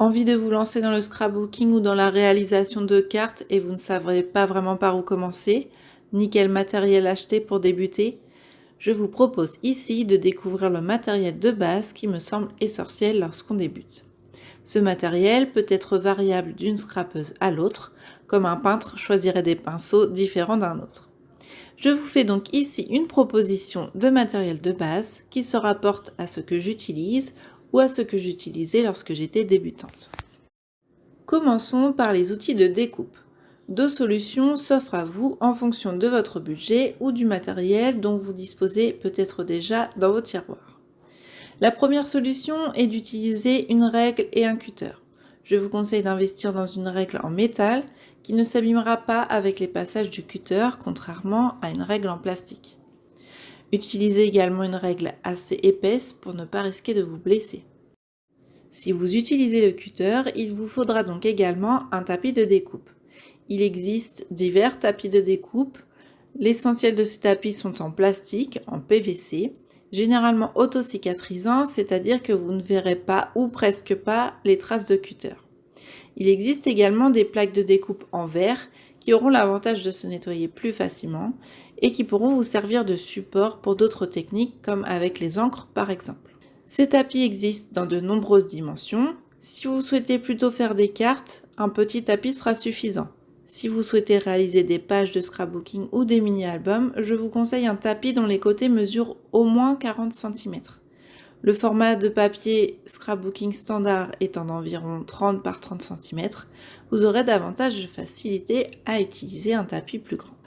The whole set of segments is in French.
Envie de vous lancer dans le scrapbooking ou dans la réalisation de cartes et vous ne savez pas vraiment par où commencer, ni quel matériel acheter pour débuter? Je vous propose ici de découvrir le matériel de base qui me semble essentiel lorsqu'on débute. Ce matériel peut être variable d'une scrapeuse à l'autre, comme un peintre choisirait des pinceaux différents d'un autre. Je vous fais donc ici une proposition de matériel de base qui se rapporte à ce que j'utilise ou à ce que j'utilisais lorsque j'étais débutante. Commençons par les outils de découpe. Deux solutions s'offrent à vous en fonction de votre budget ou du matériel dont vous disposez peut-être déjà dans vos tiroirs. La première solution est d'utiliser une règle et un cutter. Je vous conseille d'investir dans une règle en métal qui ne s'abîmera pas avec les passages du cutter, contrairement à une règle en plastique. Utilisez également une règle assez épaisse pour ne pas risquer de vous blesser. Si vous utilisez le cutter, il vous faudra donc également un tapis de découpe. Il existe divers tapis de découpe. L'essentiel de ces tapis sont en plastique, en PVC, généralement auto-cicatrisants, c'est-à-dire que vous ne verrez pas ou presque pas les traces de cutter. Il existe également des plaques de découpe en verre qui auront l'avantage de se nettoyer plus facilement et qui pourront vous servir de support pour d'autres techniques comme avec les encres par exemple. Ces tapis existent dans de nombreuses dimensions. Si vous souhaitez plutôt faire des cartes, un petit tapis sera suffisant. Si vous souhaitez réaliser des pages de scrapbooking ou des mini-albums, je vous conseille un tapis dont les côtés mesurent au moins 40 cm. Le format de papier scrapbooking standard étant d'environ 30 par 30 cm, vous aurez davantage de facilité à utiliser un tapis plus grand.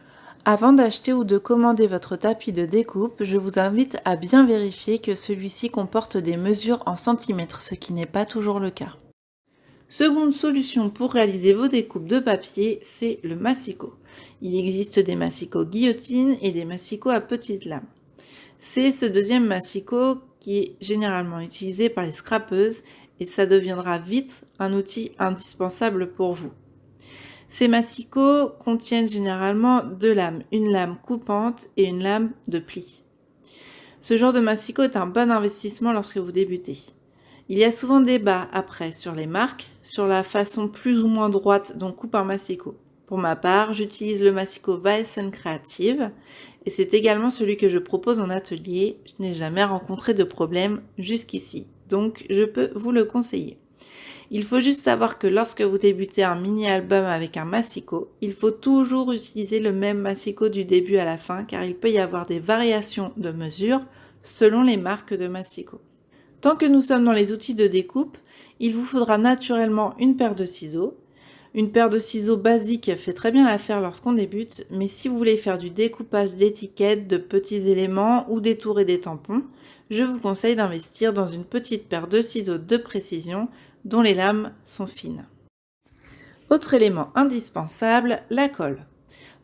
Avant d'acheter ou de commander votre tapis de découpe, je vous invite à bien vérifier que celui-ci comporte des mesures en centimètres, ce qui n'est pas toujours le cas. Seconde solution pour réaliser vos découpes de papier, c'est le massicot. Il existe des massicots guillotine et des massicots à petite lame. C'est ce deuxième massicot qui est généralement utilisé par les scrapeuses et ça deviendra vite un outil indispensable pour vous. Ces massicots contiennent généralement deux lames, une lame coupante et une lame de pli. Ce genre de massicot est un bon investissement lorsque vous débutez. Il y a souvent débat après sur les marques, sur la façon plus ou moins droite dont coupe un massicot. Pour ma part, j'utilise le massicot Weissen Creative et c'est également celui que je propose en atelier. Je n'ai jamais rencontré de problème jusqu'ici, donc je peux vous le conseiller. Il faut juste savoir que lorsque vous débutez un mini-album avec un massicot, il faut toujours utiliser le même massicot du début à la fin car il peut y avoir des variations de mesure selon les marques de massicot. Tant que nous sommes dans les outils de découpe, il vous faudra naturellement une paire de ciseaux. Une paire de ciseaux basique fait très bien l'affaire lorsqu'on débute, mais si vous voulez faire du découpage d'étiquettes, de petits éléments ou des tours et des tampons, je vous conseille d'investir dans une petite paire de ciseaux de précision dont les lames sont fines. Autre élément indispensable, la colle.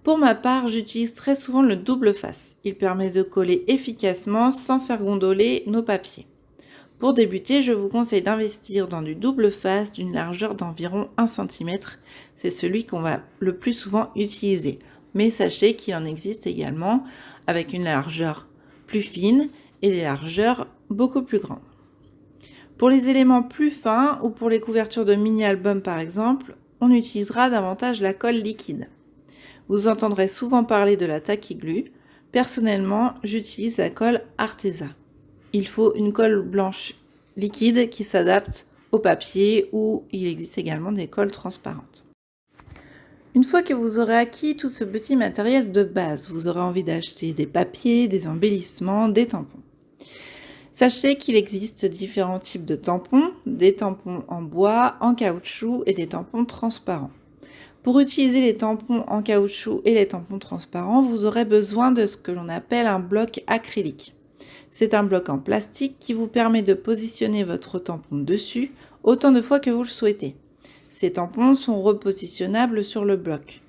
Pour ma part, j'utilise très souvent le double face. Il permet de coller efficacement sans faire gondoler nos papiers. Pour débuter, je vous conseille d'investir dans du double face d'une largeur d'environ 1 cm. C'est celui qu'on va le plus souvent utiliser. Mais sachez qu'il en existe également avec une largeur plus fine et des largeurs beaucoup plus grandes. Pour les éléments plus fins ou pour les couvertures de mini-albums par exemple, on utilisera davantage la colle liquide. Vous entendrez souvent parler de la Tacky Glue. Personnellement, j'utilise la colle Arteza. Il faut une colle blanche liquide qui s'adapte au papier ou il existe également des colles transparentes. Une fois que vous aurez acquis tout ce petit matériel de base, vous aurez envie d'acheter des papiers, des embellissements, des tampons. Sachez qu'il existe différents types de tampons, des tampons en bois, en caoutchouc et des tampons transparents. Pour utiliser les tampons en caoutchouc et les tampons transparents, vous aurez besoin de ce que l'on appelle un bloc acrylique. C'est un bloc en plastique qui vous permet de positionner votre tampon dessus autant de fois que vous le souhaitez. Ces tampons sont repositionnables sur le bloc.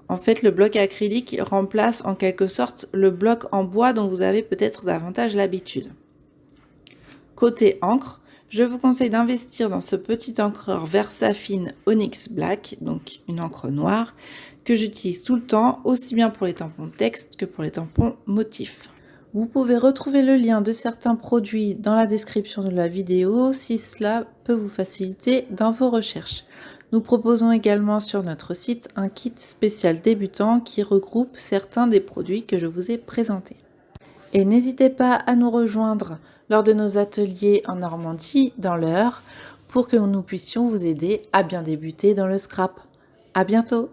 En fait, le bloc acrylique remplace en quelque sorte le bloc en bois dont vous avez peut-être davantage l'habitude. Côté encre, je vous conseille d'investir dans ce petit encreur Versafine Onyx Black, donc une encre noire, que j'utilise tout le temps, aussi bien pour les tampons texte que pour les tampons motifs. Vous pouvez retrouver le lien de certains produits dans la description de la vidéo si cela peut vous faciliter dans vos recherches. Nous proposons également sur notre site un kit spécial débutant qui regroupe certains des produits que je vous ai présentés. Et n'hésitez pas à nous rejoindre lors de nos ateliers en Normandie dans l'Eure pour que nous puissions vous aider à bien débuter dans le scrap. À bientôt!